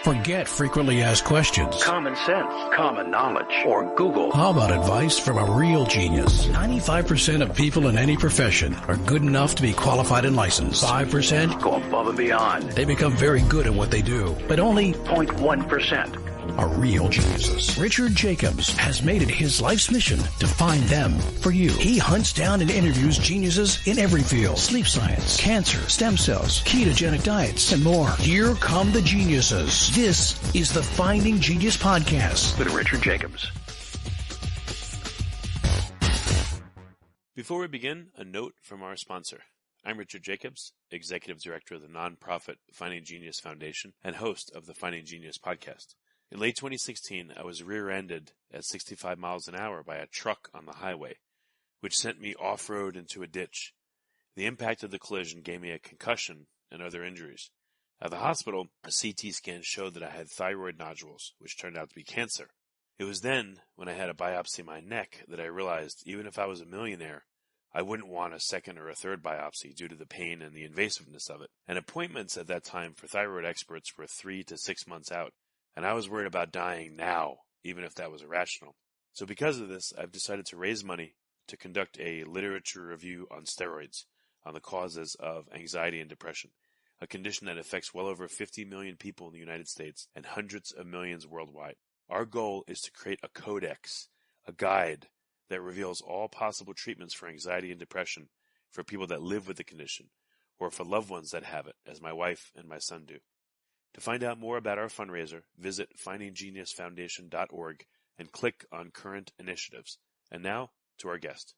Forget frequently asked questions. Common sense, common knowledge, or Google. How about advice from a real genius? 95% of people in any profession are good enough to be qualified and licensed. 5% go above and beyond. They become very good at what they do, but only 0.1% are real geniuses. Richard Jacobs has made it his life's mission to find them for you. He hunts down and interviews geniuses in every field: sleep science, cancer, stem cells, ketogenic diets, and more. Here come the geniuses. This is the Finding Genius Podcast with Richard Jacobs. Before we begin, a note from our sponsor. I'm Richard Jacobs, Executive Director of the nonprofit Finding Genius Foundation and host of the Finding Genius Podcast. In late 2016, I was rear-ended at 65 miles an hour by a truck on the highway, which sent me off-road into a ditch. The impact of the collision gave me a concussion and other injuries. At the hospital, a CT scan showed that I had thyroid nodules, which turned out to be cancer. It was then, when I had a biopsy of my neck, that I realized even if I was a millionaire, I wouldn't want a second or a third biopsy due to the pain and the invasiveness of it. And appointments at that time for thyroid experts were 3 to 6 months out. And I was worried about dying now, even if that was irrational. So because of this, I've decided to raise money to conduct a literature review on steroids, on the causes of anxiety and depression, a condition that affects well over 50 million people in the United States and hundreds of millions worldwide. Our goal is to create a codex, a guide that reveals all possible treatments for anxiety and depression for people that live with the condition, or for loved ones that have it, as my wife and my son do. To find out more about our fundraiser, visit findinggeniusfoundation.org and click on current initiatives. And now, to our guest.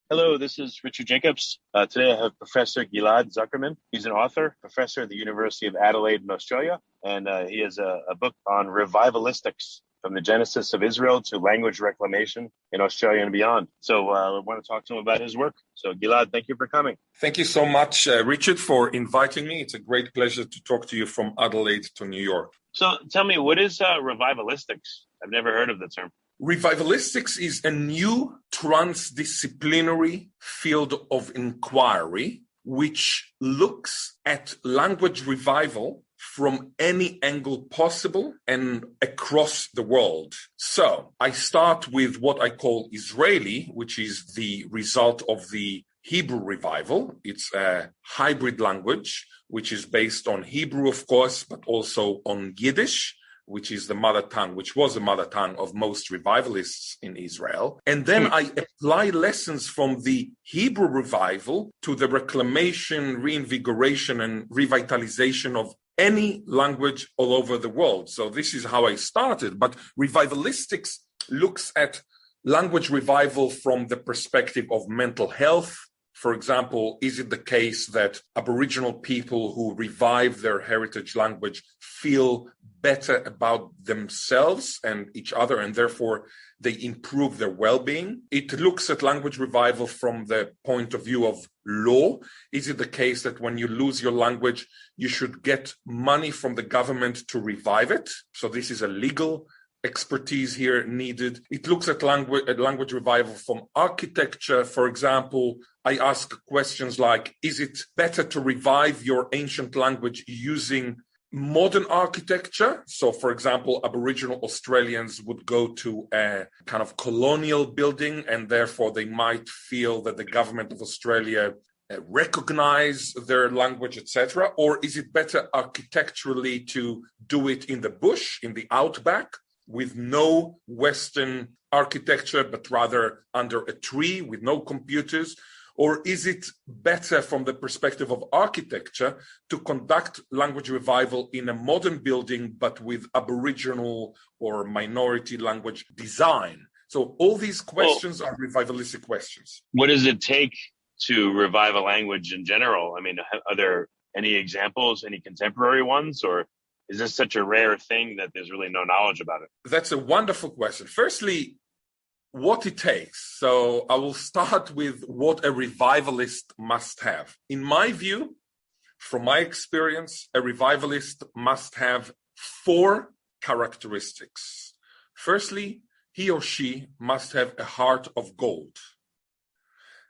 Hello, this is Richard Jacobs. Today I have Professor Ghil'ad Zuckerman. He's an author, professor at the University of Adelaide in Australia, and he has a book on revivalistics, from the genesis of Israel to language reclamation in Australia and beyond. So I want to talk to him about his work. So Ghil'ad, thank you for coming. Thank you so much, Richard, for inviting me. It's a great pleasure to talk to you from Adelaide to New York. So tell me, what is revivalistics? I've never heard of the term. Revivalistics is a new transdisciplinary field of inquiry which looks at language revival from any angle possible and across the world. So I start with what I call Israeli, which is the result of the Hebrew revival. It's a hybrid language, which is based on Hebrew, of course, but also on Yiddish, which is the mother tongue, which was the mother tongue of most revivalists in Israel. And then I apply lessons from the Hebrew revival to the reclamation, reinvigoration, and revitalization of any language all over the world. So this is how I started. But revivalistics looks at language revival from the perspective of mental health. For example, is it the case that Aboriginal people who revive their heritage language feel better about themselves and each other, and therefore they improve their well-being? It looks at language revival from the point of view of law. Is it the case that when you lose your language, you should get money from the government to revive it? So this is a legal expertise here needed. It looks at language revival from architecture. For example, I ask questions like, is it better to revive your ancient language using modern architecture? So, for example, Aboriginal Australians would go to a kind of colonial building, and therefore they might feel that the government of Australia recognize their language, etc. Or is it better architecturally to do it in the bush, in the outback, with no Western architecture, but rather under a tree with no computers? Or is it better from the perspective of architecture to conduct language revival in a modern building, but with Aboriginal or minority language design? So all these questions are revivalistic questions. What does it take to revive a language in general? I mean, are there any examples, any contemporary ones, or is this such a rare thing that there's really no knowledge about it? That's a wonderful question. Firstly, what it takes. So I will start with what a revivalist must have. In my view, from my experience, a revivalist must have 4 characteristics. Firstly, he or she must have a heart of gold.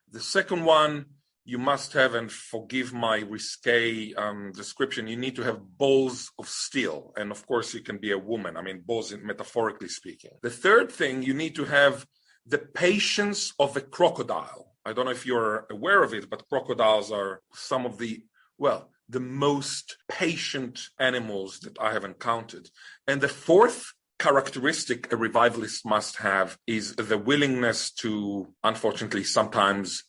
The second one you must have, and forgive my risque description, you need to have balls of steel. And of course, you can be a woman. I mean, balls, metaphorically speaking. The third thing, you need to have the patience of a crocodile. I don't know if you're aware of it, but crocodiles are some of the most patient animals that I have encountered. And the fourth characteristic a revivalist must have is the willingness to, unfortunately, sometimes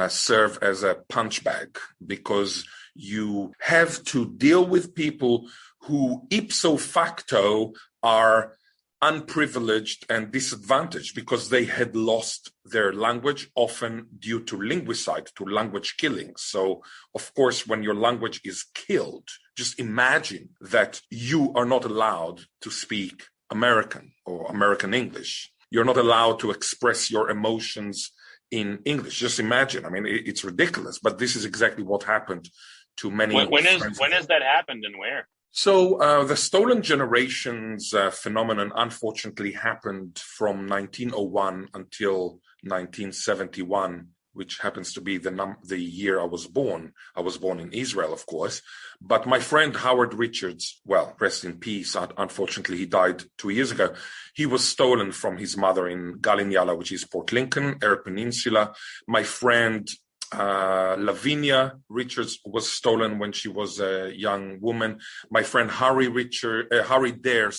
serve as a punch bag, because you have to deal with people who ipso facto are unprivileged and disadvantaged because they had lost their language, often due to linguicide, to language killing. So, of course, when your language is killed, just imagine that you are not allowed to speak American or American English. You're not allowed to express your emotions in English. Just imagine. I mean, it's ridiculous, but this is exactly what happened to many. When has that happened and where? So the stolen generations phenomenon unfortunately happened from 1901 until 1971, which happens to be the year I was born. I was born in Israel, of course. But my friend Howard Richards, well, rest in peace, unfortunately, he died 2 years ago. He was stolen from his mother in Galinyala, which is Port Lincoln, Eyre Peninsula. My friend Lavinia Richards was stolen when she was a young woman. My friend Harry Dare,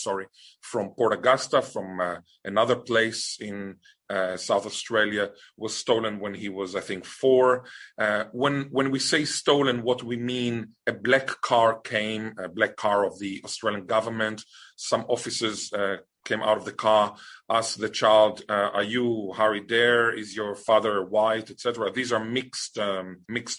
from Port Augusta, from another place in South Australia, was stolen when he was, I think, 4. When we say stolen, what we mean, a black car of the Australian government. Some officers came out of the car, asked the child, are you Harry Dare? Is your father white, etc.? These are mixed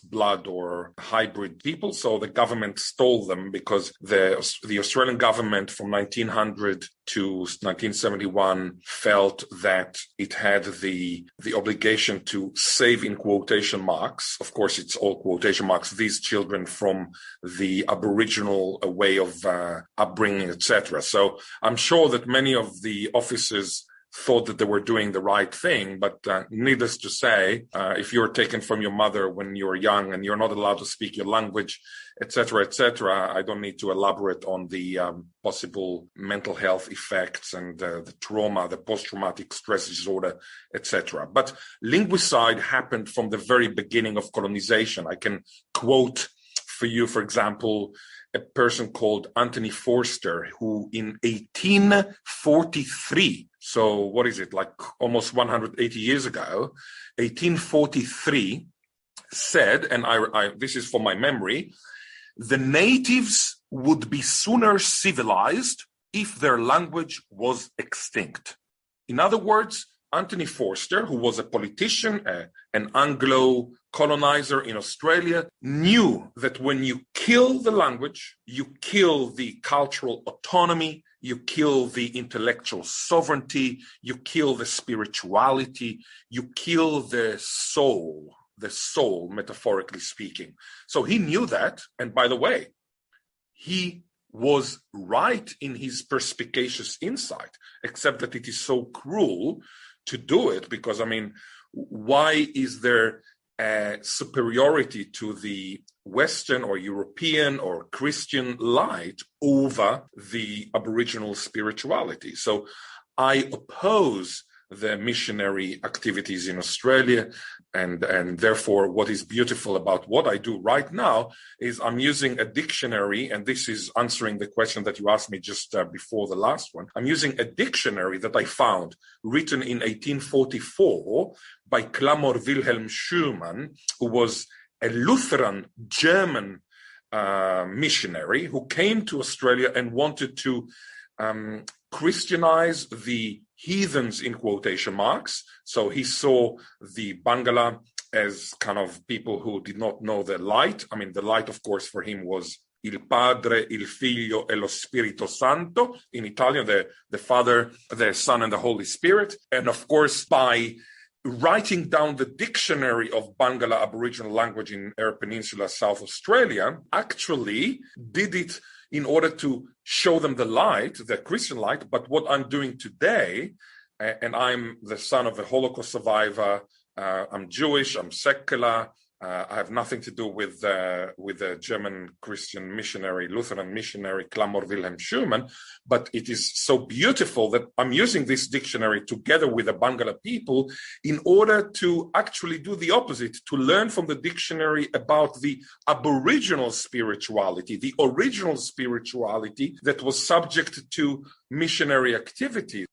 blood or hybrid people. So the government stole them because the Australian government from 1900 to 1971 felt that it had the obligation to save, in quotation marks, of course it's all quotation marks, these children from the aboriginal way of upbringing, etc. So I'm sure that many of the officers thought that they were doing the right thing, but needless to say, if you're taken from your mother when you're young and you're not allowed to speak your language, etc., I don't need to elaborate on the possible mental health effects and the trauma, the post-traumatic stress disorder, etc. But linguicide happened from the very beginning of colonization. I can quote for you, for example, a person called Anthony Forster, who in 1843, so what is it, like almost 180 years ago, 1843, said, and I this is from my memory, the natives would be sooner civilized if their language was extinct. In other words, Anthony Forster, who was a politician, an Anglo colonizer in Australia, knew that when you kill the language, you kill the cultural autonomy, you kill the intellectual sovereignty, you kill the spirituality, you kill the soul, metaphorically speaking. So he knew that, and by the way, he was right in his perspicacious insight, except that it is so cruel to do it, because, I mean, why is there a superiority to the Western or European or Christian light over the Aboriginal spirituality? So I oppose the missionary activities in Australia, and therefore what is beautiful about what I do right now is I'm using a dictionary, and this is answering the question that you asked me just before the last one. I'm using a dictionary that I found written in 1844 by Clamor Wilhelm Schumann, who was a Lutheran German missionary who came to Australia and wanted to Christianize the heathens, in quotation marks. So he saw the Bangala as kind of people who did not know the light. I mean, the light, of course, for him was il Padre, il Figlio e lo Spirito Santo. In Italian, the Father, the Son, and the Holy Spirit. And of course, by writing down the dictionary of Bangala Aboriginal language in Eyre Peninsula, South Australia, actually did it in order to show them the light, the Christian light. But what I'm doing today, and I'm the son of a Holocaust survivor, I'm Jewish, I'm secular, I have nothing to do with the German Christian missionary, Lutheran missionary, Clamor Wilhelm Schumann, but it is so beautiful that I'm using this dictionary together with the Bangla people in order to actually do the opposite, to learn from the dictionary about the aboriginal spirituality, the original spirituality that was subject to missionary activity.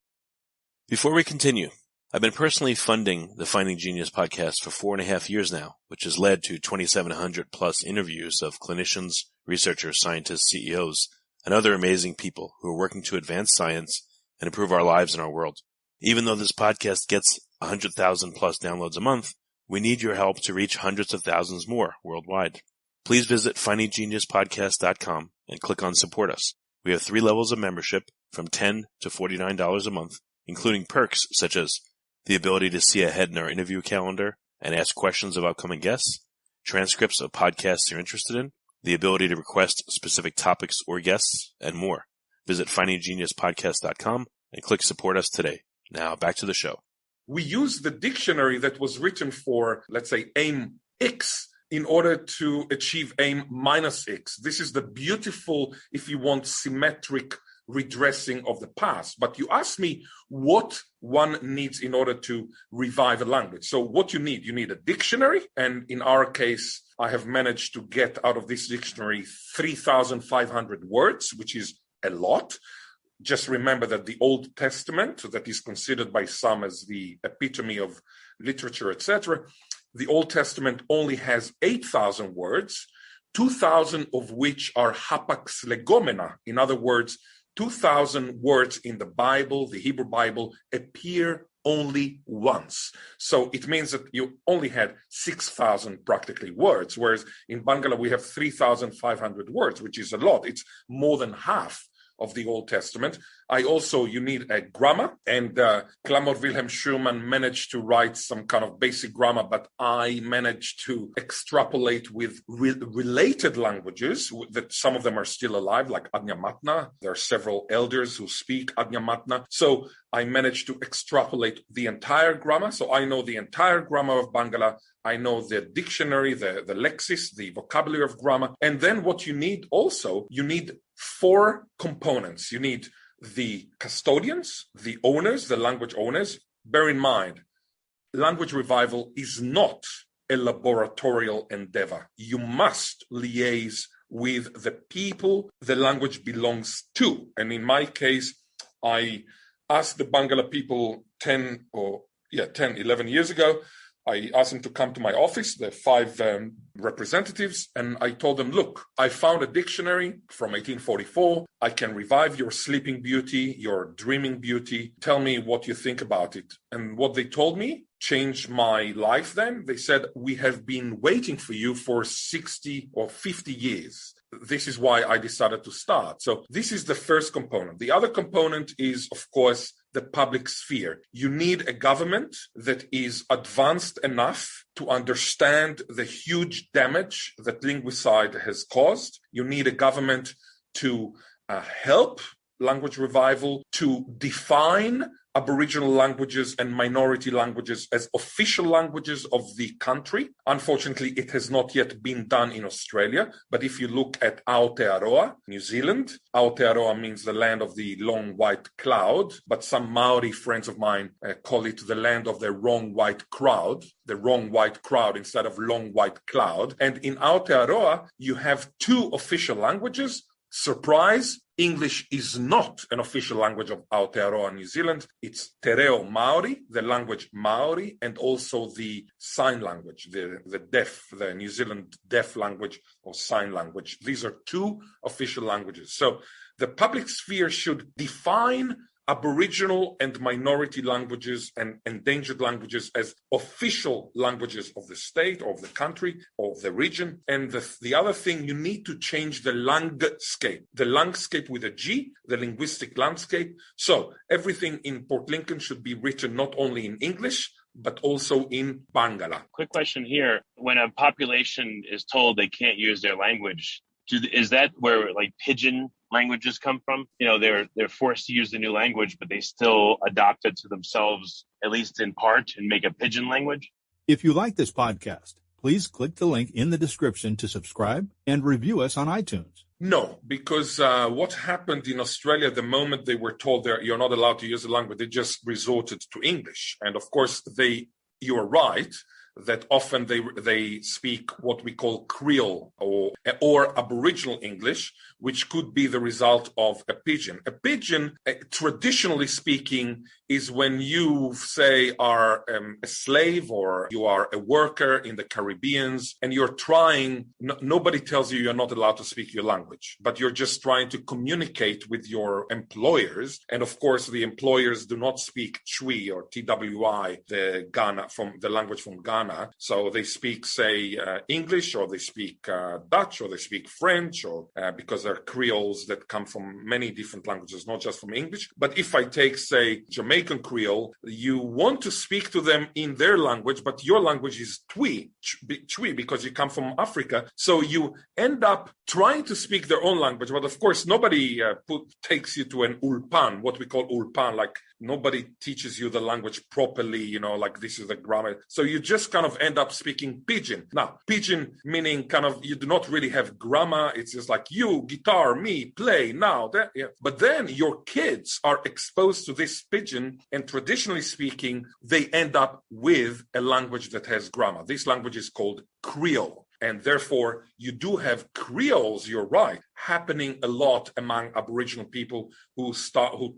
Before we continue, I've been personally funding the Finding Genius podcast for 4.5 years now, which has led to 2,700 plus interviews of clinicians, researchers, scientists, CEOs, and other amazing people who are working to advance science and improve our lives and our world. Even though this podcast gets 100,000 plus downloads a month, we need your help to reach hundreds of thousands more worldwide. Please visit findinggeniuspodcast.com and click on Support Us. We have 3 levels of membership from $10 to $49 a month, including perks such as the ability to see ahead in our interview calendar and ask questions of upcoming guests, transcripts of podcasts you're interested in, the ability to request specific topics or guests, and more. Visit findinggeniuspodcast.com and click Support Us today. Now, back to the show. We use the dictionary that was written for, let's say, aim X in order to achieve aim minus X. This is the beautiful, if you want, symmetric redressing of the past. But you ask me what one needs in order to revive a language. So what you need a dictionary. And in our case, I have managed to get out of this dictionary 3,500 words, which is a lot. Just remember that the Old Testament, that is considered by some as the epitome of literature, etc., the Old Testament only has 8,000 words, 2,000 of which are hapax legomena. In other words, 2,000 words in the Bible, the Hebrew Bible, appear only once. So it means that you only had 6,000 practically words, whereas in Bangla we have 3,500 words, which is a lot. It's more than half of the Old Testament. You need a grammar, and Clamor Wilhelm Schumann managed to write some kind of basic grammar, but I managed to extrapolate with related languages that some of them are still alive, like Adnyamatna. There are several elders who speak Adnyamatna. So I managed to extrapolate the entire grammar. So I know the entire grammar of Bangla. I know the dictionary, the lexis, the vocabulary of grammar. And then what you need also, you need 4 components. You need the custodians, the owners, the language owners. Bear in mind, language revival is not a laboratorial endeavor. You must liaise with the people the language belongs to. And in my case, I asked the Bangla people 11 years ago. I asked them to come to my office, the 5 representatives, and I told them, look, I found a dictionary from 1844. I can revive your sleeping beauty, your dreaming beauty. Tell me what you think about it. And what they told me changed my life then. They said, we have been waiting for you for 60 or 50 years. This is why I decided to start. So this is the first component. The other component is, of course, the public sphere. You need a government that is advanced enough to understand the huge damage that linguicide has caused. You need a government to help language revival, to define aboriginal languages and minority languages as official languages of the country. Unfortunately, it has not yet been done in Australia. But if you look at Aotearoa, New Zealand, Aotearoa means the land of the long white cloud, but some Maori friends of mine call it the land of the wrong white crowd instead of long white cloud. And in Aotearoa, you have 2 official languages. Surprise, English is not an official language of Aotearoa, New Zealand. It's Te Reo Maori, the language Maori, and also the sign language, the deaf, the New Zealand deaf language or sign language. These are 2 official languages. So the public sphere should define Aboriginal and minority languages and endangered languages as official languages of the state or of the country or of the region. And the other thing, you need to change the landscape with a G, the linguistic landscape. So everything in Port Lincoln should be written not only in English, but also in Bangla. Quick question here. When a population is told they can't use their language, is that where like Pigeon languages come from? You know, they're forced to use the new language, but they still adopt it to themselves, at least in part, and make a Pigeon language. If you like this podcast, please click the link in the description to subscribe and review us on iTunes. No, because what happened in Australia, the moment they were told that you're not allowed to use the language, they just resorted to English. And of course, you are right that often they speak what we call Creole or Aboriginal English, which could be the result of a pidgin. A pidgin, traditionally speaking, is when you, say, are a slave or you are a worker in the Caribbean and you're trying, nobody tells you you're not allowed to speak your language, but you're just trying to communicate with your employers. And of course, the employers do not speak Twi or TWI, the language from Ghana. So they speak, say, English, or they speak Dutch, or they speak French, or because they're Creoles that come from many different languages, not just from English. But if I take, say, Jamaican Creole, you want to speak to them in their language, but your language is Twi, because you come from Africa. So you end up trying to speak their own language. But of course, nobody takes you to an ulpan, what we call ulpan, like nobody teaches you the language properly, like this is the grammar. So you just kind of end up speaking pidgin. Now, pidgin meaning kind of you do not really have grammar. It's just like you, guitar, me, play, now, that. Yeah. But then your kids are exposed to this pidgin, and traditionally speaking, they end up with a language that has grammar. This language is called Creole. And therefore, you do have Creoles, you're right, happening a lot among Aboriginal people who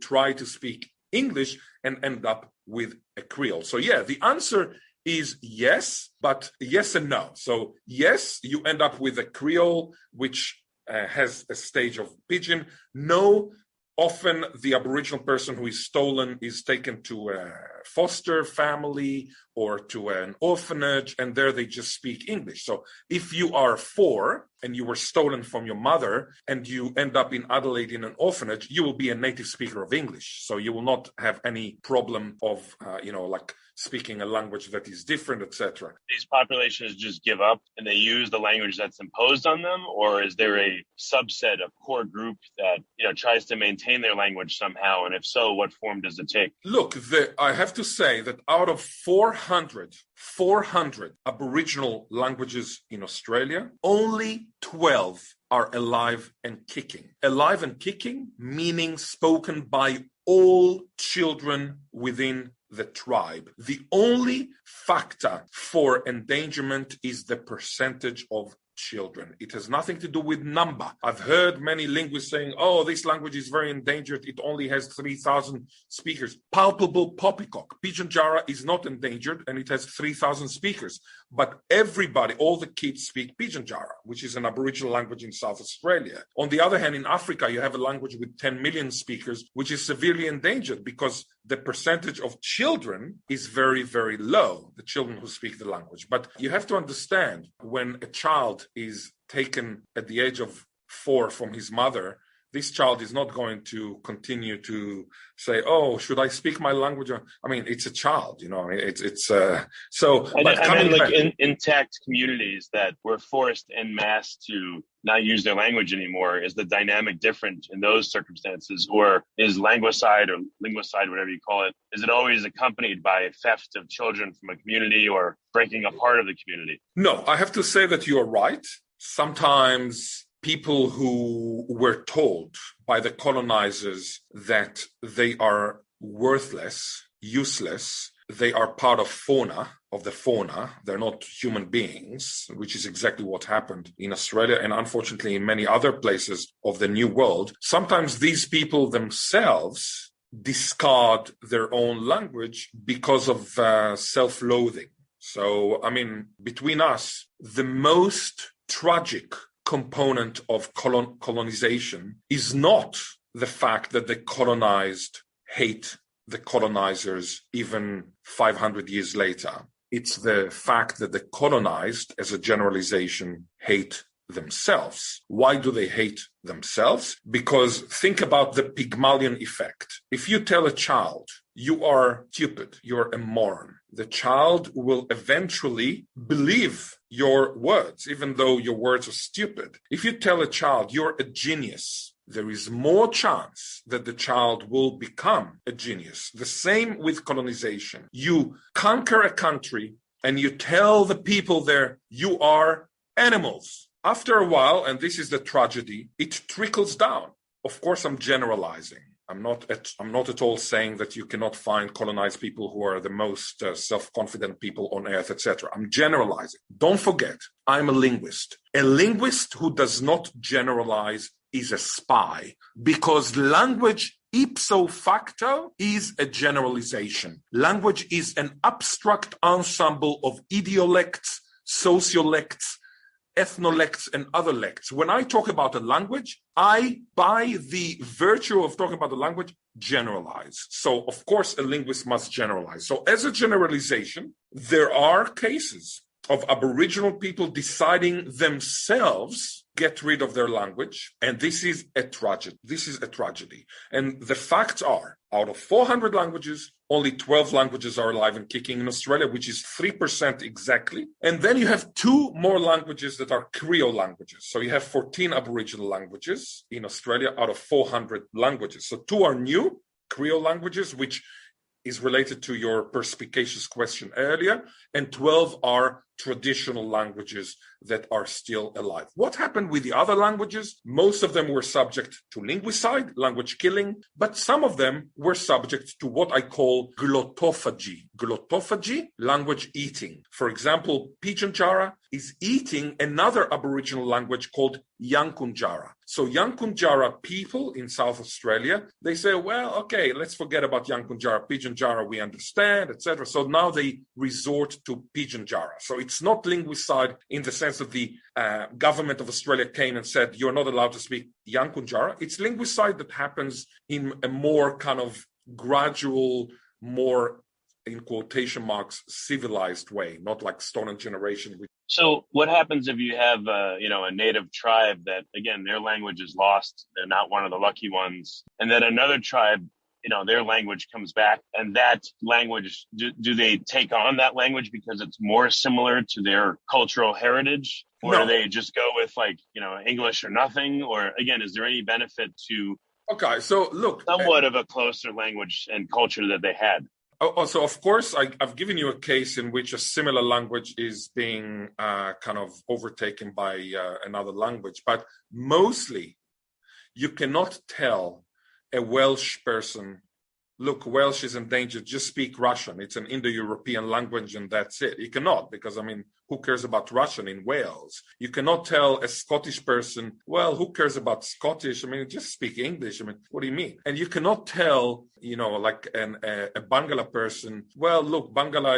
try to speak English and end up with a Creole. So yeah, the answer is yes, but yes and no. So yes, you end up with a Creole, which has a stage of pidgin. No, often the Aboriginal person who is stolen is taken to a foster family or to an orphanage, and there they just speak English. So if you are 4 and you were stolen from your mother and you end up in Adelaide in an orphanage, you will be a native speaker of English. So you will not have any problem of, like speaking a language that is different, etc. These populations just give up and they use the language that's imposed on them, or is there a subset, a core group that tries to maintain their language somehow? And if so, what form does it take? Look, I have to say that out of 400 Aboriginal languages in Australia, only 12 are alive and kicking. Alive and kicking, meaning spoken by all children within the tribe. The only factor for endangerment is the percentage of children. It has nothing to do with number. I've heard many linguists saying, this language is very endangered. It only has 3,000 speakers. Palpable poppycock. Pigeon Jara is not endangered and it has 3,000 speakers. But everybody, all the kids speak Pigeon Jara, which is an Aboriginal language in South Australia. On the other hand, in Africa, you have a language with 10 million speakers, which is severely endangered because the percentage of children is very, very low, the children who speak the language. But you have to understand, when a child is taken at the age of 4 from his mother, this child is not going to continue to say, should I speak my language? I mean, it's a child, it's so. Intact communities that were forced en masse to not use their language anymore. Is the dynamic different in those circumstances, or is linguicide, whatever you call it, is it always accompanied by theft of children from a community or breaking apart of the community? No, I have to say that you're right. Sometimes people who were told by the colonizers that they are worthless, useless, they are part of the fauna, they're not human beings, which is exactly what happened in Australia and unfortunately in many other places of the New World. Sometimes these people themselves discard their own language because of self-loathing. So, between us, the most tragic component of colonization is not the fact that the colonized hate the colonizers even 500 years later. It's the fact that the colonized, as a generalization, hate themselves. Why do they hate themselves? Because think about the Pygmalion effect. If you tell a child, you are stupid, you're a moron, the child will eventually believe your words, even though your words are stupid. If you tell a child you're a genius, there is more chance that the child will become a genius. The same with colonization. You conquer a country and you tell the people there, you are animals. After a while, and this is the tragedy, it trickles down. Of course, I'm generalizing. I'm not at all saying that you cannot find colonized people who are the most self-confident people on earth, etc. I'm generalizing. Don't forget, I'm a linguist. A linguist who does not generalize is a spy, because language ipso facto is a generalization. Language is an abstract ensemble of idiolects, sociolects, ethnolects, and other lects. When I talk about a language, I, by the virtue of talking about the language, generalize. So, of course, a linguist must generalize. So, as a generalization, there are cases of Aboriginal people deciding themselves get rid of their language, and this is a tragedy. This is a tragedy. And the facts are, out of 400 languages, only 12 languages are alive and kicking in Australia, which is 3% exactly. And then you have 2 more languages that are Creole languages. So you have 14 Aboriginal languages in Australia out of 400 languages. So 2 are new Creole languages, which is related to your perspicacious question earlier, and 12 are traditional languages that are still alive. What happened with the other languages? Most of them were subject to linguicide, language killing, but some of them were subject to what I call glottophagy. Glottophagy, language eating. For example, Pigeon is eating another Aboriginal language called Yankunytjatjara. So Yankunytjatjara people in South Australia, they say, well, okay, let's forget about Yankunytjatjara. Pigeon we understand, etc. So now they resort to Pigeon-Jara. So it's not linguicide in the sense that the government of Australia came and said, you're not allowed to speak Yankunytjatjara. It's linguicide that happens in a more kind of gradual, more, in quotation marks, civilized way, not like Stone Generation. So what happens if you have, a native tribe that, again, their language is lost, they're not one of the lucky ones, and then another tribe, their language comes back, and that language, do they take on that language because it's more similar to their cultural heritage? Or No. Do they just go with English or nothing? Or again, is there any benefit to So look, somewhat of a closer language and culture that they had? So, of course, I've given you a case in which a similar language is being kind of overtaken by another language. But mostly, you cannot tell a Welsh person, look, Welsh is endangered, just speak Russian. It's an Indo-European language and that's it. You cannot, because, who cares about Russian in Wales? You cannot tell a Scottish person, well, who cares about Scottish? Just speak English. What do you mean? And you cannot tell, like a Bangla person, well, look, Bangla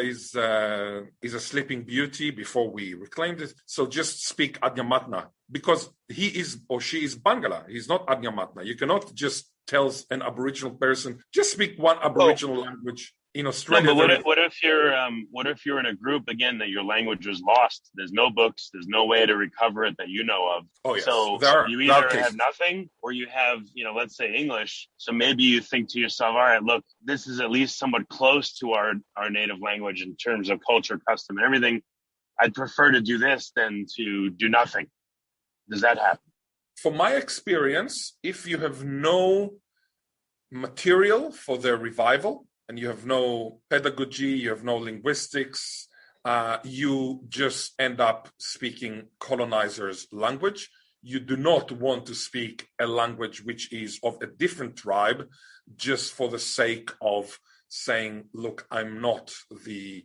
is a sleeping beauty before we reclaimed it. So just speak Adnyamatna, because he is or she is Bangla. He's not Adnyamatna. You cannot just tell an Aboriginal person, just speak one Aboriginal language. In Australia, no, but what if you're in a group again that your language was lost? There's no books, there's no way to recover it that you know of. Oh yes. So you either have nothing or you have, let's say English. So maybe you think to yourself, all right, look, this is at least somewhat close to our native language in terms of culture, custom, and everything. I'd prefer to do this than to do nothing. Does that happen? From my experience, if you have no material for their revival, and you have no pedagogy, you have no linguistics, you just end up speaking colonizers' language. You do not want to speak a language which is of a different tribe just for the sake of saying, look, I'm not the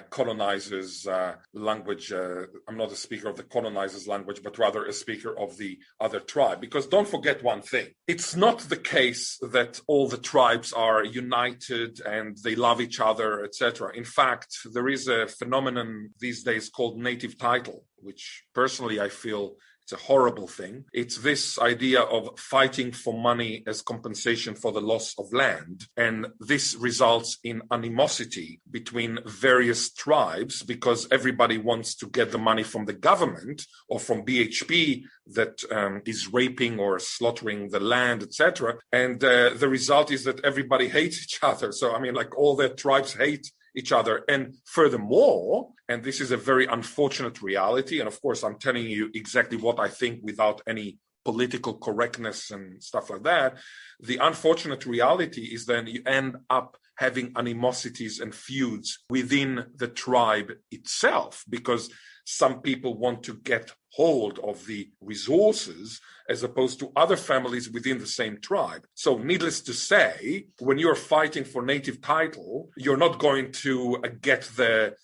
colonizers' language. I'm not a speaker of the colonizers' language, but rather a speaker of the other tribe. Because don't forget one thing. It's not the case that all the tribes are united and they love each other, etc. In fact, there is a phenomenon these days called native title, which personally I feel it's a horrible thing. It's this idea of fighting for money as compensation for the loss of land. And this results in animosity between various tribes because everybody wants to get the money from the government or from BHP that is raping or slaughtering the land, etc. And the result is that everybody hates each other. So, all the tribes hate each other. And furthermore, and this is a very unfortunate reality, and of course I'm telling you exactly what I think without any political correctness and stuff like that, the unfortunate reality is then you end up having animosities and feuds within the tribe itself, because some people want to get hold of the resources as opposed to other families within the same tribe. So needless to say, when you're fighting for native title, you're not going to get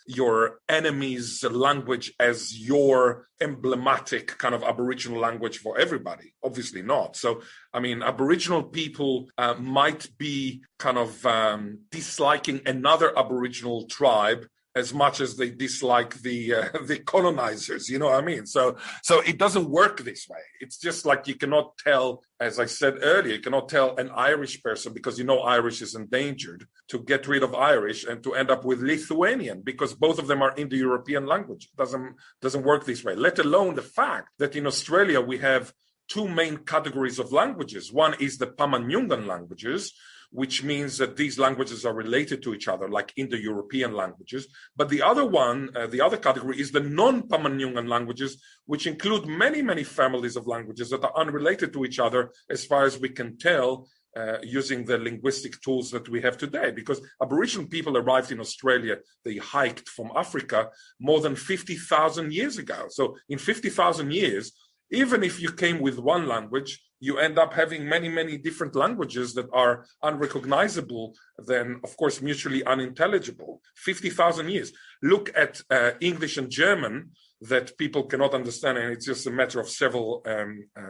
your enemy's language as your emblematic kind of Aboriginal language for everybody. Obviously not. So, I mean, Aboriginal people might be kind of disliking another Aboriginal tribe as much as they dislike the colonizers, you know what I mean? So it doesn't work this way. It's just like you cannot tell, as I said earlier, you cannot tell an Irish person, because you know Irish is endangered, to get rid of Irish and to end up with Lithuanian, because both of them are Indo-European language. It doesn't work this way, let alone the fact that in Australia we have two main categories of languages. One is the Pama-Nyungan languages, which means that these languages are related to each other, like Indo-European languages. But the other one, the other category is the non-Pama-Nyungan languages, which include many, many families of languages that are unrelated to each other, as far as we can tell, using the linguistic tools that we have today. Because Aboriginal people arrived in Australia, they hiked from Africa more than 50,000 years ago. So in 50,000 years, even if you came with one language, you end up having many, many different languages that are unrecognizable, then, of course, mutually unintelligible. 50,000 years. Look at English and German that people cannot understand, and it's just a matter of several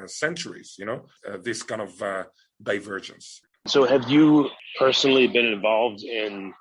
centuries, you know, this kind of divergence. So have you personally been involved in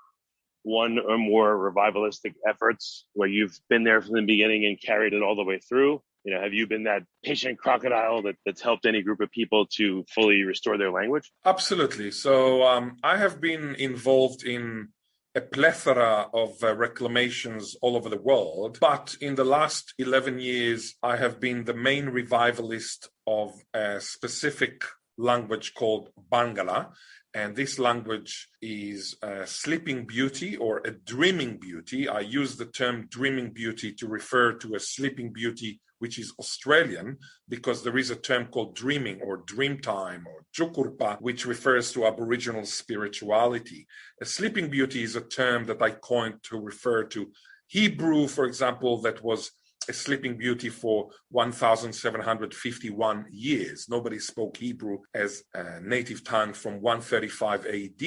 one or more revivalistic efforts where you've been there from the beginning and carried it all the way through? You know, have you been that patient crocodile that's helped any group of people to fully restore their language? Absolutely. So I have been involved in a plethora of reclamations all over the world. But in the last 11 years, I have been the main revivalist of a specific language called Bangala. And this language is a sleeping beauty or a dreaming beauty. I use the term dreaming beauty to refer to a sleeping beauty which is Australian, because there is a term called dreaming or dreamtime or jukurpa, which refers to Aboriginal spirituality. A sleeping beauty is a term that I coined to refer to Hebrew, for example, that was a sleeping beauty for 1,751 years. Nobody spoke Hebrew as a native tongue from 135 AD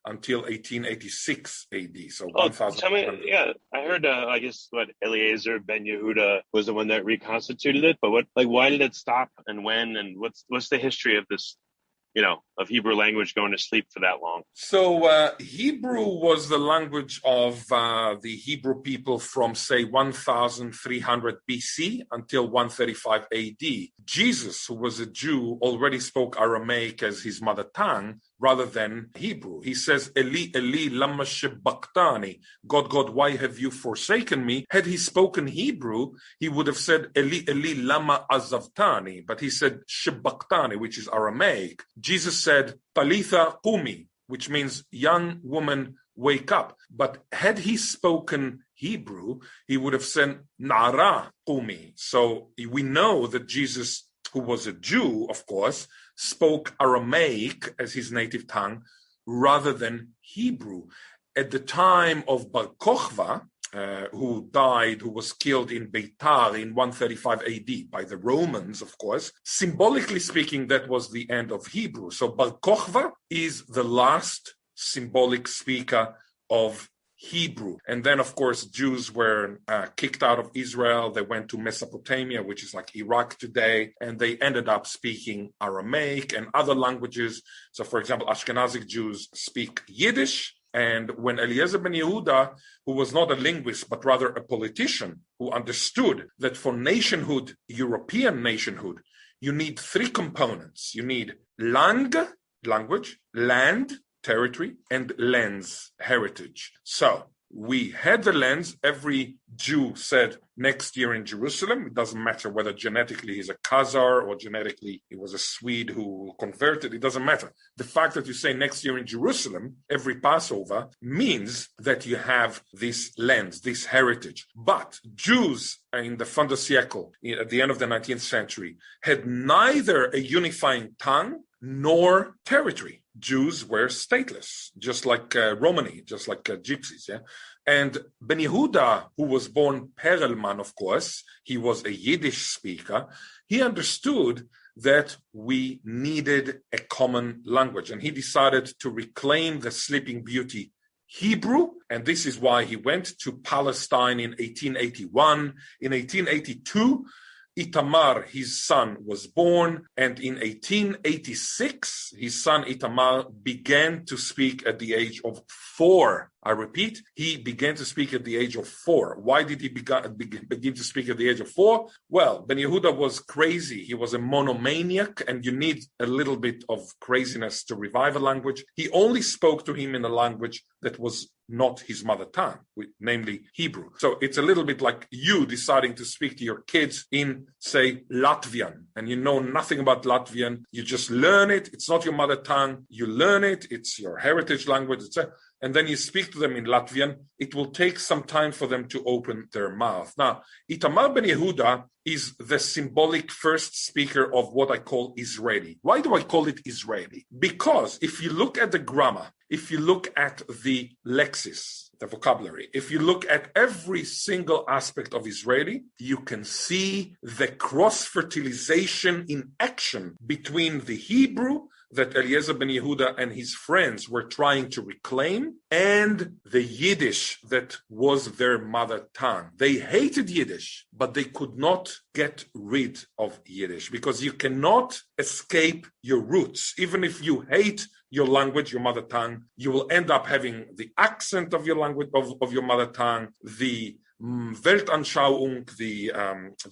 until 1886 AD. So 1,000. Tell me, yeah, I heard. I guess Eliezer Beni Huda was the one that reconstituted it. But why did it stop, and when, and what's the history of this? You know, of Hebrew language going to sleep for that long? So Hebrew was the language of the Hebrew people from, say, 1300 BC until 135 AD. Jesus, who was a Jew, already spoke Aramaic as his mother tongue rather than Hebrew. He says, Eli, Eli, lama shebaqtani, God, God, why have you forsaken me? Had he spoken Hebrew, he would have said, Eli, Eli, lama azavtani, but he said shebaqtani, which is Aramaic. Jesus said, Talitha qumi, which means young woman, wake up. But had he spoken Hebrew, he would have said Nara qumi. So we know that Jesus, who was a Jew, of course, spoke Aramaic as his native tongue rather than Hebrew. At the time of Bar Kokhba, who was killed in Beitar in 135 AD by the Romans, of course, symbolically speaking, that was the end of Hebrew. So Bar Kokhba is the last symbolic speaker of Hebrew. And then, of course, Jews were kicked out of Israel. They went to Mesopotamia, which is like Iraq today, and they ended up speaking Aramaic and other languages. So, for example, Ashkenazic Jews speak Yiddish. And when Eliezer Beni Huda, who was not a linguist, but rather a politician, who understood that for nationhood, European nationhood, you need three components. You need language, land, territory, and lens, heritage. So we had the lens. Every Jew said next year in Jerusalem. It doesn't matter whether genetically he's a Khazar or genetically he was a Swede who converted. It doesn't matter. The fact that you say next year in Jerusalem, every Passover, means that you have this lens, this heritage. But Jews in the fin de siècle, at the end of the 19th century, had neither a unifying tongue nor territory. Jews were stateless, just like Romani, just like gypsies. Yeah, and Beni Huda, who was born Perelman, of course, he was a Yiddish speaker. He understood that we needed a common language, and he decided to reclaim the Sleeping Beauty Hebrew, and this is why he went to Palestine in 1881. In 1882, Itamar, his son, was born, and in 1886, his son Itamar began to speak at the age of 4. I repeat, he began to speak at the age of 4. Why did he begin to speak at the age of 4? Well, Beni Huda was crazy. He was a monomaniac, and you need a little bit of craziness to revive a language. He only spoke to him in a language that was not his mother tongue, namely Hebrew. So it's a little bit like you deciding to speak to your kids in, say, Latvian, and you know nothing about Latvian. You just learn it. It's not your mother tongue. You learn it. It's your heritage language, etc. And then you speak to them in Latvian. It will take some time for them to open their mouth. Now, Itamar Beni Huda is the symbolic first speaker of what I call Israeli. Why do I call it Israeli? Because if you look at the grammar, if you look at the lexis, the vocabulary, if you look at every single aspect of Israeli, you can see the cross-fertilization in action between the Hebrew that Eliezer ben Yehuda and his friends were trying to reclaim, and the Yiddish that was their mother tongue. They hated Yiddish, but they could not get rid of Yiddish, because you cannot escape your roots. Even if you hate your language, your mother tongue, you will end up having the accent of your language, of your mother tongue, the Weltanschauung, the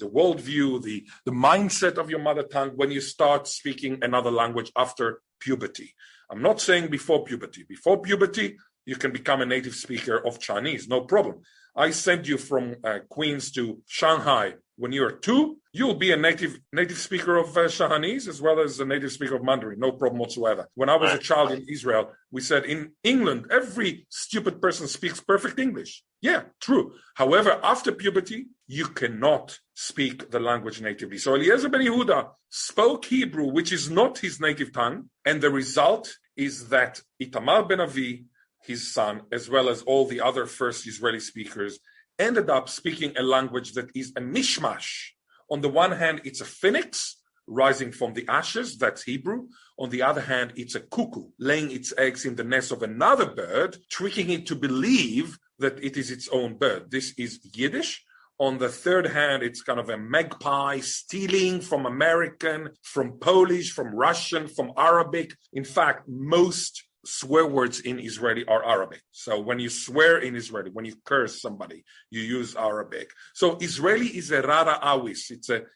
worldview, the mindset of your mother tongue when you start speaking another language after puberty. I'm not saying before puberty. Before puberty, you can become a native speaker of Chinese, no problem. I send you from Queens to Shanghai when you're 2, you'll be a native speaker of Shanghainese as well as a native speaker of Mandarin, no problem whatsoever. When I was a child in Israel, we said in England, every stupid person speaks perfect English. Yeah, true. However, after puberty, you cannot speak the language natively. So Eliezer ben Yehuda spoke Hebrew, which is not his native tongue, and the result is that Itamar ben Avi, his son, as well as all the other first Israeli speakers, ended up speaking a language that is a mishmash. On the one hand, it's a phoenix rising from the ashes, that's Hebrew. On the other hand, it's a cuckoo laying its eggs in the nest of another bird, tricking it to believe that it is its own bird. This is Yiddish. On the third hand, it's kind of a magpie stealing from American, from Polish, from Russian, from Arabic. In fact, most swear words in Israeli are Arabic. So when you swear in Israeli, when you curse somebody, you use Arabic. So Israeli is a rara awis.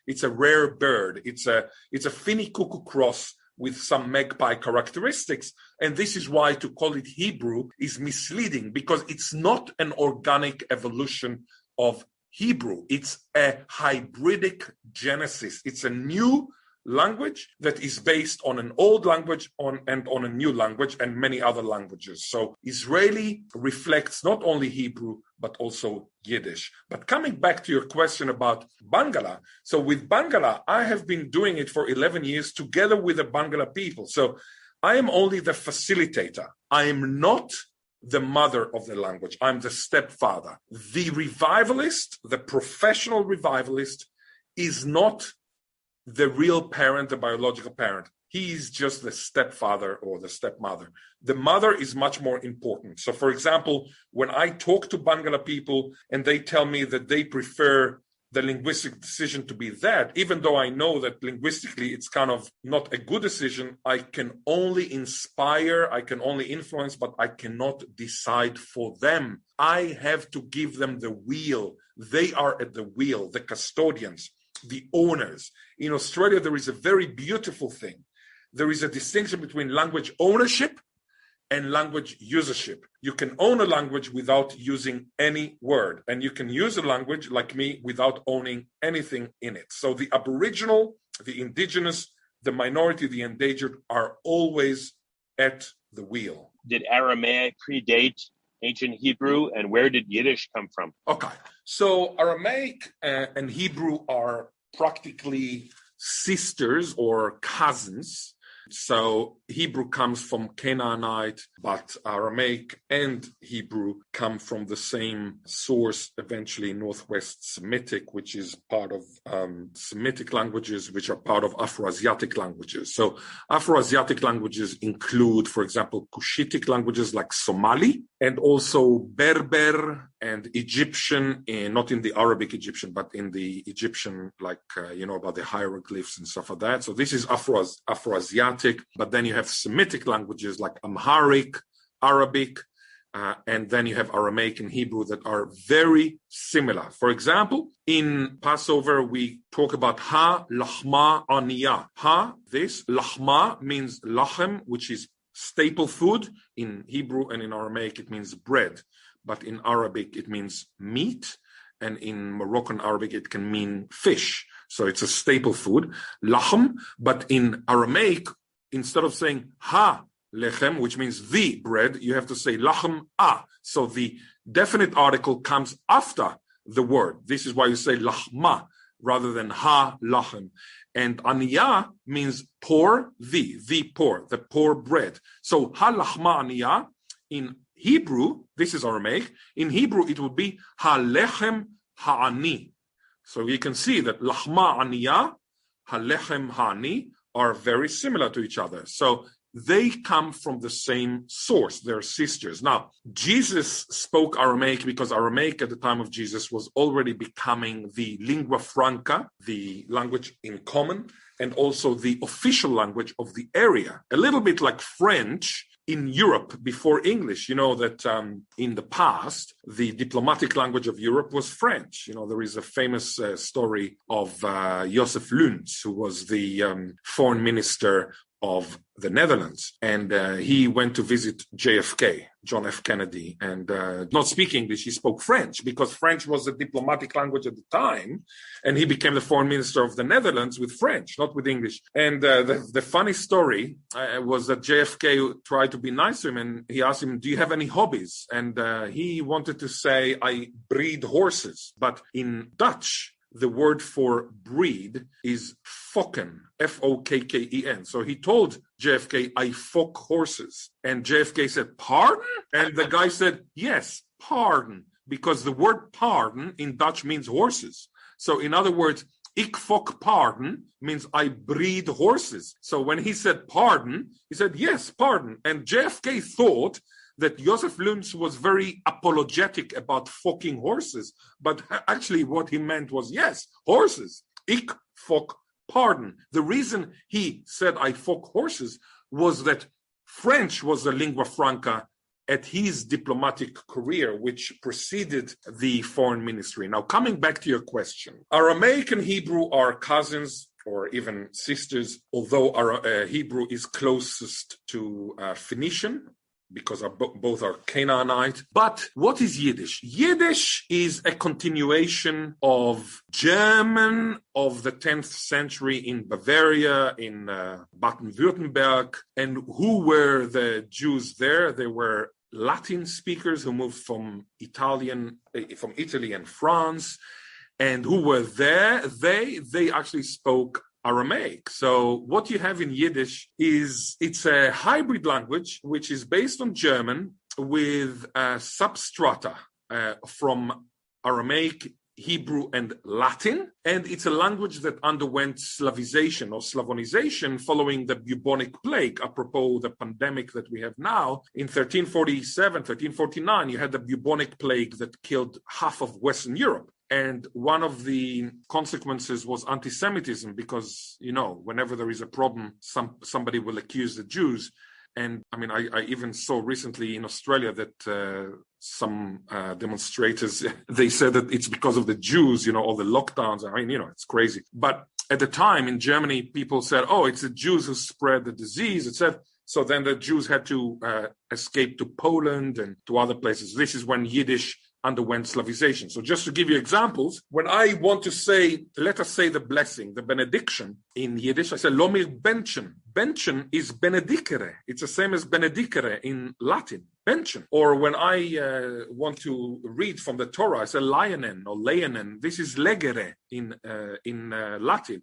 It's a rare bird. It's a finny cuckoo cross with some magpie characteristics. And this is why to call it Hebrew is misleading, because it's not an organic evolution of Hebrew. It's a hybridic genesis. It's a new language that is based on an old language and on a new language and many other languages. So Israeli reflects not only Hebrew, but also Yiddish. But coming back to your question about Bangla, so with Bangla, I have been doing it for 11 years together with the Bangla people. So I am only the facilitator. I am not the mother of the language. I'm the stepfather. The revivalist, the professional revivalist, is not the real parent, the biological parent. He is just the stepfather or the stepmother. The mother is much more important. So, for example, when I talk to Bangla people and they tell me that they prefer the linguistic decision to be that, even though I know that linguistically it's kind of not a good decision, I can only inspire, I can only influence, but I cannot decide for them. I have to give them the wheel. They are at the wheel, the custodians, the owners. In Australia, there is a very beautiful thing. There is a distinction between language ownership and language usership. You can own a language without using any word, and you can use a language like me without owning anything in it. So the aboriginal, the indigenous, the minority, the endangered are always at the wheel. Did Aramaic predate ancient Hebrew, and where did Yiddish come from? Okay, so Aramaic and Hebrew are practically sisters or cousins. So Hebrew comes from Canaanite, but Aramaic and Hebrew come from the same source, eventually Northwest Semitic, which is part of Semitic languages, which are part of Afroasiatic languages. So Afroasiatic languages include, for example, Cushitic languages like Somali, and also Berber and Egyptian, not in the Arabic Egyptian, but in the Egyptian, like, about the hieroglyphs and stuff like that. So this is Afroasiatic, but then you have Semitic languages like Amharic, Arabic, and then you have Aramaic and Hebrew that are very similar. For example, in Passover, we talk about ha, lachma, aniyah. Ha, this, lachma means lachem, which is staple food. In Hebrew and in Aramaic, it means bread. But in Arabic, it means meat. And in Moroccan Arabic, it can mean fish. So it's a staple food, lachem. But in Aramaic, instead of saying ha lechem, which means the bread, you have to say lachem a. So the definite article comes after the word. This is why you say lachma rather than ha lachem. And aniyah means poor, the poor, the poor bread. So ha lachma aniyah in Hebrew, this is Aramaic. In Hebrew, it would be ha lechem ha'ani. So you can see that lachma aniyah, ha lechem ha'ani are very similar to each other. So they come from the same source. They're sisters. Now, Jesus spoke Aramaic because Aramaic at the time of Jesus was already becoming the lingua franca, the language in common, and also the official language of the area. A little bit like French in Europe before English. You know that in the past, the diplomatic language of Europe was French. You know, there is a famous story of Joseph Luns, who was the foreign minister of the Netherlands. And he went to visit JFK, John F. Kennedy, and not speak English, he spoke French, because French was the diplomatic language at the time. And he became the foreign minister of the Netherlands with French, not with English. And the funny story was that JFK tried to be nice to him, and he asked him, do you have any hobbies? And he wanted to say, I breed horses. But in Dutch, the word for breed is fokken, F-O-K-K-E-N. So he told JFK, I fock horses. And JFK said, pardon? And the guy said, yes, pardon, because the word pardon in Dutch means horses. So in other words, ik fock pardon means I breed horses. So when he said pardon, he said, yes, pardon. And JFK thought that Joseph Luns was very apologetic about fucking horses. But actually what he meant was, yes, horses. Ik fuck pardon. The reason he said I fuck horses was that French was the lingua franca at his diplomatic career, which preceded the foreign ministry. Now, coming back to your question, Aramaic and Hebrew are cousins or even sisters, although our Hebrew is closest to Phoenician, because both are Canaanite. But what is Yiddish? Yiddish is a continuation of German of the 10th century in Bavaria, in Baden-Württemberg. And who were the Jews there? They were Latin speakers who moved from Italy and France. And who were there? They actually spoke Aramaic. So what you have in Yiddish it's a hybrid language which is based on German with substrata from Aramaic, Hebrew, and Latin. And it's a language that underwent Slavization or Slavonization following the Bubonic Plague. Apropos the pandemic that we have now, in 1347, 1349, you had the Bubonic Plague that killed half of Western Europe. And one of the consequences was anti-Semitism, because, you know, whenever there is a problem, somebody will accuse the Jews. And I mean, I even saw recently in Australia that some demonstrators, they said that it's because of the Jews, you know, all the lockdowns. I mean, you know, it's crazy. But at the time in Germany, people said, oh, it's the Jews who spread the disease, etc. So then the Jews had to escape to Poland and to other places. This is when Yiddish underwent Slavization. So just to give you examples, when I want to say, let us say the blessing, the benediction in Yiddish, I say lo mir benchen. Benchen is benedicere. It's the same as benedicere in Latin, benchen. Or when I want to read from the Torah, I say lianen or leanen. This is legere in Latin.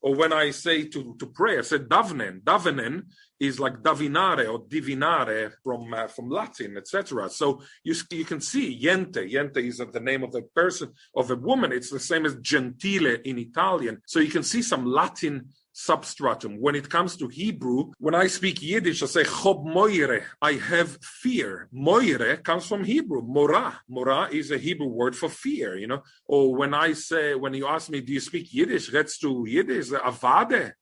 Or when I say to pray, I say davenen. Davenen is like davinare or divinare from Latin, etc. So you can see yente. Yente is the name of the person, of a woman. It's the same as gentile in Italian. So you can see some Latin substratum. When it comes to Hebrew, when I speak Yiddish, I say chob moire, I have fear. Moire comes from Hebrew, mora. Mora is a Hebrew word for fear, Or when you ask me, do you speak Yiddish? Redst du Yiddish? Avade.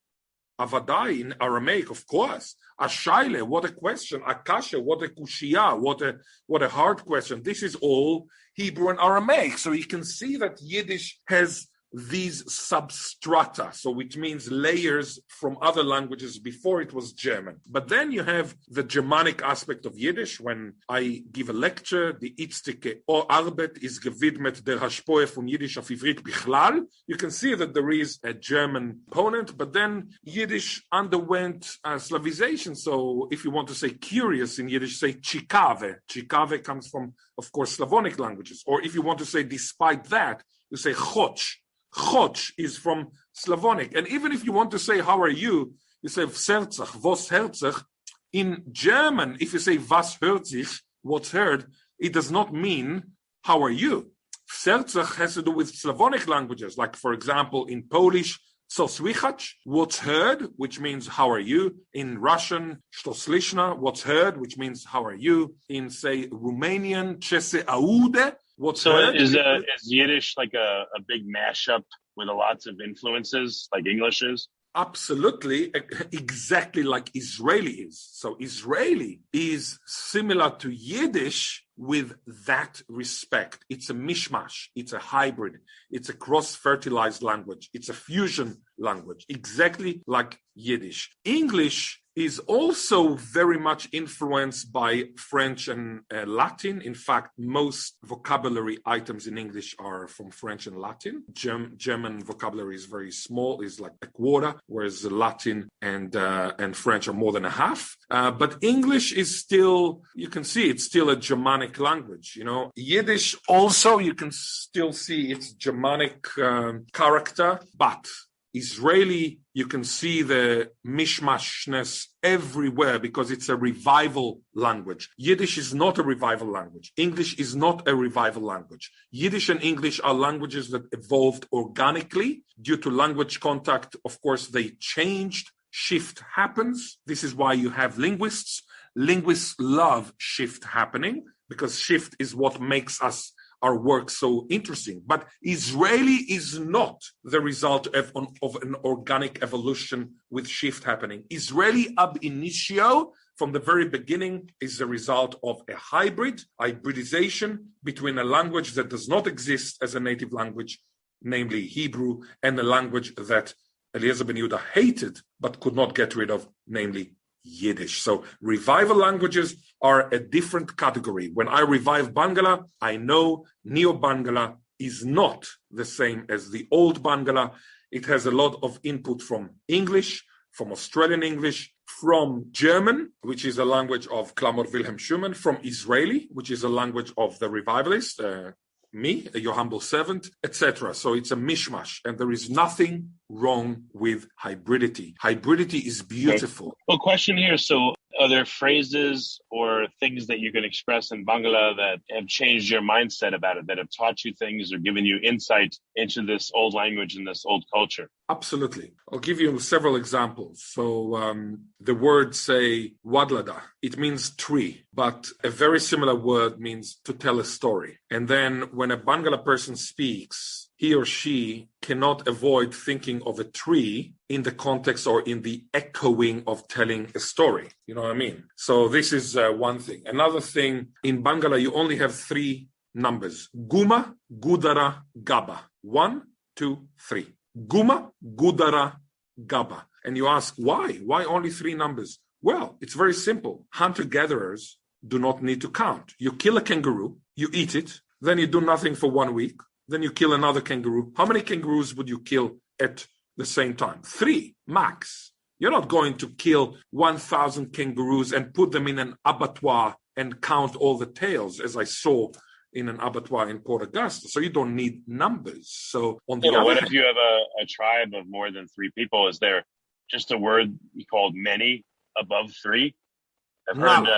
Avadai in Aramaic, of course. Ashaile, what a question. Akasha, what a kushia, what a hard question. This is all Hebrew and Aramaic. So you can see that Yiddish has these substrata, so which means layers from other languages before it was German. But then you have the Germanic aspect of Yiddish. When I give a lecture, the Itztike Arbeit is gewidmet der Haspoe from Yiddish auf Ivrit Bichlal. You can see that there is a German component, but then Yiddish underwent Slavization. So if you want to say curious in Yiddish, say chikave. Chikave comes from, of course, Slavonic languages. Or if you want to say despite that, you say choch. Choch is from Slavonic. And even if you want to say, how are you? You say, vserzach, vos herzach. In German, if you say, was hört sich, what's heard, it does not mean, how are you? Vserzach has to do with Slavonic languages. Like, for example, in Polish, co słychać, what's heard, which means, how are you? In Russian, što slyšno, what's heard, which means, how are you? In, say, Romanian, ce se aude, what's heard. Is Yiddish like a big mashup with lots of influences, like English is? Absolutely, exactly like Israeli is. So Israeli is similar to Yiddish with that respect. It's a mishmash, it's a hybrid, it's a cross-fertilized language, it's a fusion language, exactly like Yiddish. English is also very much influenced by French and Latin. In fact, most vocabulary items in English are from French and Latin. German vocabulary is very small, is like a quarter, whereas Latin and French are more than a half. But English is still, you can see it's still a Germanic language, Yiddish also, you can still see its Germanic character, but Israeli, you can see the mishmashness everywhere because it's a revival language. Yiddish is not a revival language. English is not a revival language. Yiddish and English are languages that evolved organically due to language contact. Of course, they changed. Shift happens. This is why you have linguists. Linguists love shift happening because shift is what makes our work so interesting. But Israeli is not the result of an organic evolution with shift happening. Israeli ab initio, from the very beginning, is the result of a hybridization between a language that does not exist as a native language, namely Hebrew, and a language that Eliezer Beni Huda hated but could not get rid of, namely Yiddish. So revival languages are a different category. When I revive Bangla, I know Neo-Bangla is not the same as the old Bangla. It has a lot of input from English, from Australian English, from German, which is a language of Clamor Wilhelm Schumann, from Israeli, which is a language of the revivalist, me, your humble servant, etc. So it's a mishmash, and there is nothing wrong with hybridity. Hybridity is beautiful. Okay. Well, question here. So are there phrases or things that you can express in Bangla that have changed your mindset about it, that have taught you things or given you insight into this old language and this old culture? Absolutely. I'll give you several examples. So the word, say, wadlada, it means tree, but a very similar word means to tell a story. And then when a Bangla person speaks, he or she cannot avoid thinking of a tree in the context or in the echoing of telling a story. You know what I mean? So this is one thing. Another thing, in Bangla, you only have 3 numbers. Guma, Gudara, Gaba. 1, 2, 3. Guma, Gudara, Gaba. And you ask, why? Why only 3 numbers? Well, it's very simple. Hunter-gatherers do not need to count. You kill a kangaroo, you eat it, then you do nothing for 1 week, then you kill another kangaroo. How many kangaroos would you kill at the same time? 3, max. You're not going to kill 1,000 kangaroos and put them in an abattoir and count all the tails, as I saw in an abattoir in Port Augusta. So you don't need numbers. So on the Yeah, but other what hand, if you have a tribe of more than 3 people? Is there just a word called many above 3? I've heard,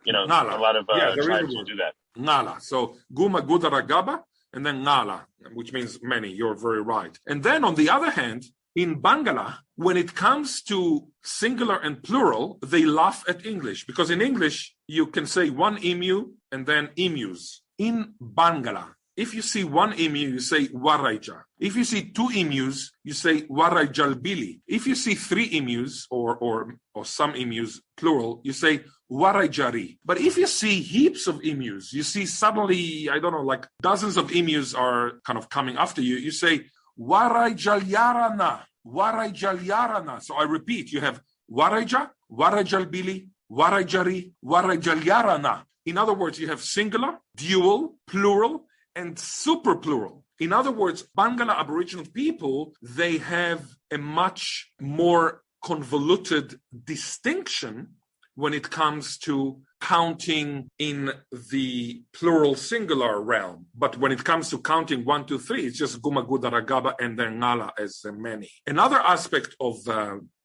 Ngala. a lot of Yeah, there is a tribes will word. do that. Ngala. So Guma Gudara Gaba and then Ngala, which means many. You're very right. And then on the other hand, in Bangla, when it comes to singular and plural, they laugh at English because in English, you can say one emu and then emus. In Bangla, if you see one emu, you say waraija. If you see 2 emus, you say waraijalbili. If you see 3 emus or some emus, plural, you say waraijari. But if you see heaps of emus, you see suddenly, I don't know, like dozens of emus are kind of coming after you, you say waraijalyarana, waraijalyarana. So I repeat, you have waraija, waraijalbili, waraijari, waraijalyarana. In other words, you have singular, dual, plural, and super plural. In other words, Bangla Aboriginal people, they have a much more convoluted distinction when it comes to counting in the plural singular realm. But when it comes to counting 1, 2, 3, it's just Guma Gudara Gaba and then Ngala as many. Another aspect of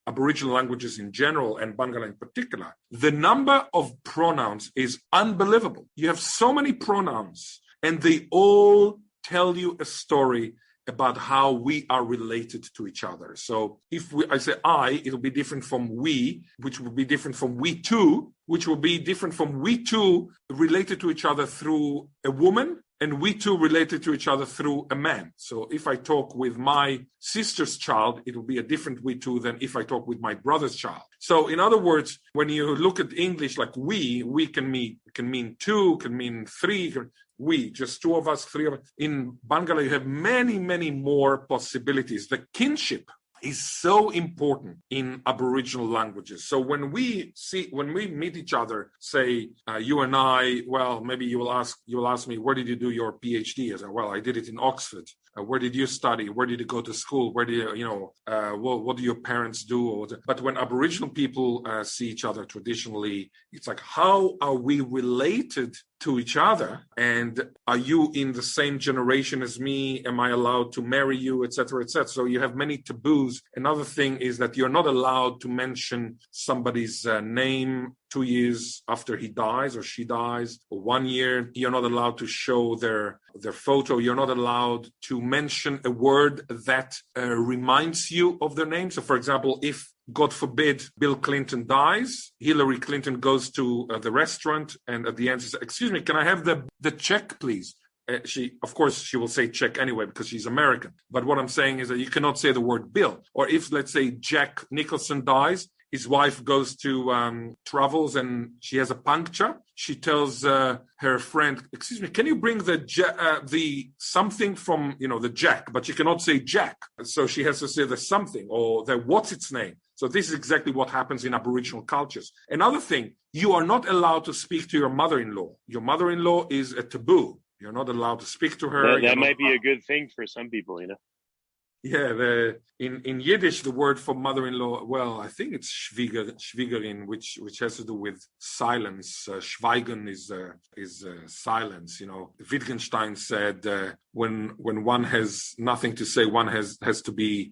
Aboriginal languages in general and Bangla in particular, the number of pronouns is unbelievable. You have so many pronouns and they all tell you a story about how we are related to each other. So if I say I, it'll be different from we, which will be different from we too, which will be different from we two related to each other through a woman, and we two related to each other through a man. So if I talk with my sister's child, it will be a different we two than if I talk with my brother's child. So in other words, when you look at English, like we can mean 2, can mean 3, we, just 2 of us, 3 of us. In Bangla, you have many, many more possibilities. The kinship is so important in Aboriginal languages. So when we meet each other, say you and I, well, maybe you will ask me, where did you do your PhD? I say, well, I did it in Oxford. Where did you study? Where did you go to school? Where do you, what do your parents do? But when Aboriginal people see each other traditionally, it's like, how are we related to each other? And are you in the same generation as me? Am I allowed to marry you, et cetera, et cetera? So you have many taboos. Another thing is that you're not allowed to mention somebody's name 2 years after he dies or she dies, or 1 year. You're not allowed to show their photo. You're not allowed to mention a word that reminds you of their name. So, for example, if God forbid, Bill Clinton dies, Hillary Clinton goes to the restaurant, and at the end she says, excuse me, can I have the check, please? Of course, she will say check anyway because she's American. But what I'm saying is that you cannot say the word Bill. Or if, let's say, Jack Nicholson dies, his wife goes to travels and she has a puncture. She tells her friend, excuse me, can you bring the something from, the Jack? But she cannot say Jack. So she has to say the something or the what's its name. So this is exactly what happens in Aboriginal cultures. Another thing, you are not allowed to speak to your mother-in-law. Your mother-in-law is a taboo. You're not allowed to speak to her. That might be a good thing for some people, Yeah, in Yiddish, the word for mother-in-law, well, I think it's Schwiegerin, which has to do with silence. Schweigen is silence. Wittgenstein said when one has nothing to say, one has to be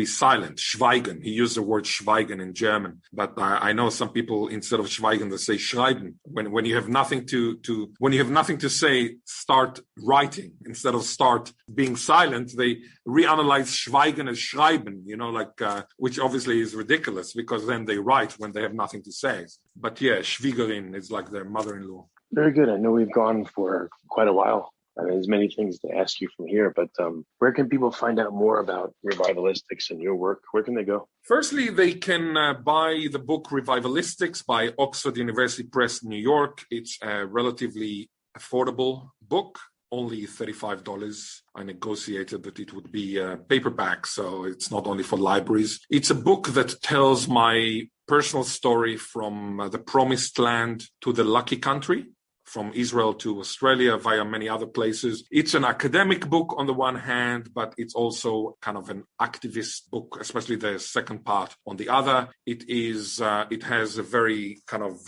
silent. Schweigen. He used the word Schweigen in German, but I know some people instead of Schweigen they say schreiben. When you have nothing to say, start writing instead of start being silent. They reanalyze Schweigen as schreiben. Which obviously is ridiculous because then they write when they have nothing to say. But yeah, Schwiegerin is like their mother-in-law. Very good. I know we've gone for quite a while. There's many things to ask you from here, but where can people find out more about Revivalistics and your work? Where can they go? Firstly, they can buy the book Revivalistics by Oxford University Press, New York. It's a relatively affordable book, only $35. I negotiated that it would be a paperback, so it's not only for libraries. It's a book that tells my personal story from the promised land to the lucky country, from Israel to Australia via many other places. It's an academic book on the one hand, but it's also kind of an activist book, especially the second part on the other. It has a very kind of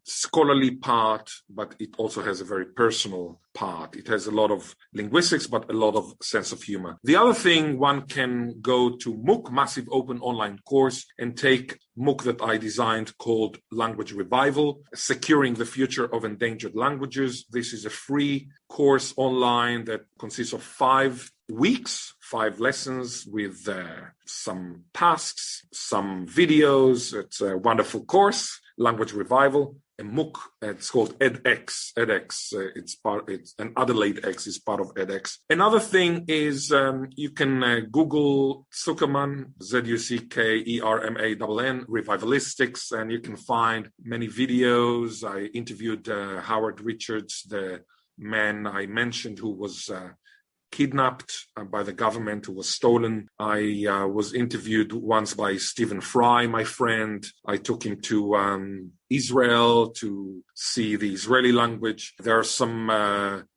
scholarly part, but it also has a very personal part. It has a lot of linguistics, but a lot of sense of humor. The other thing, one can go to MOOC, Massive Open Online Course, and take MOOC that I designed called Language Revival, Securing the Future of Endangered Languages. This is a free course online that consists of 5 weeks, 5 lessons with some tasks, some videos. It's a wonderful course, Language Revival. A MOOC, it's called edX. It's an Adelaide X is part of edX. Another thing is you can Google Zuckerman, Zuckerman, Revivalistics, and you can find many videos. I interviewed Howard Richards, the man I mentioned who was kidnapped by the government, who was stolen. I was interviewed once by Stephen Fry, my friend. I took him to Israel to see the Israeli language. There are some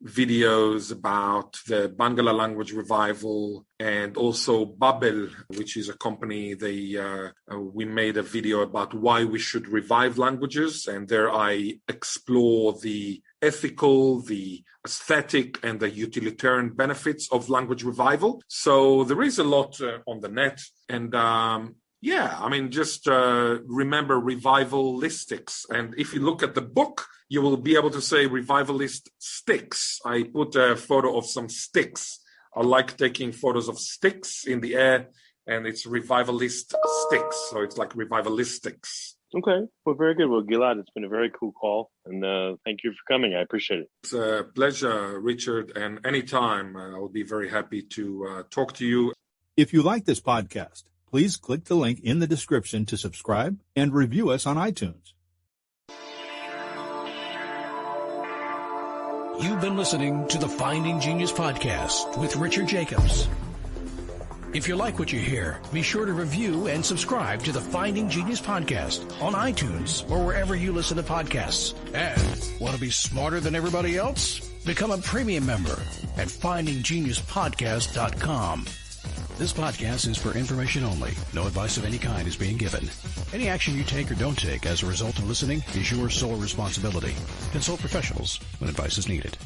videos about the Bangla language revival and also Babel, which is a company. We made a video about why we should revive languages, and there I explore the ethical, the aesthetic, and the utilitarian benefits of language revival. So there is a lot on the net, and just remember revivalistics. And if you look at the book, you will be able to say revivalist sticks. I put a photo of some sticks. I like taking photos of sticks in the air, and it's revivalist sticks. So it's like revivalistics. Okay. Well, very good. Well, Ghil'ad, it's been a very cool call, and thank you for coming. I appreciate it. It's a pleasure, Richard, and anytime I will be very happy to talk to you. If you like this podcast, please click the link in the description to subscribe and review us on iTunes. You've been listening to the Finding Genius podcast with Richard Jacobs. If you like what you hear, be sure to review and subscribe to the Finding Genius podcast on iTunes or wherever you listen to podcasts. And want to be smarter than everybody else? Become a premium member at findinggeniuspodcast.com. This podcast is for information only. No advice of any kind is being given. Any action you take or don't take as a result of listening is your sole responsibility. Consult professionals when advice is needed.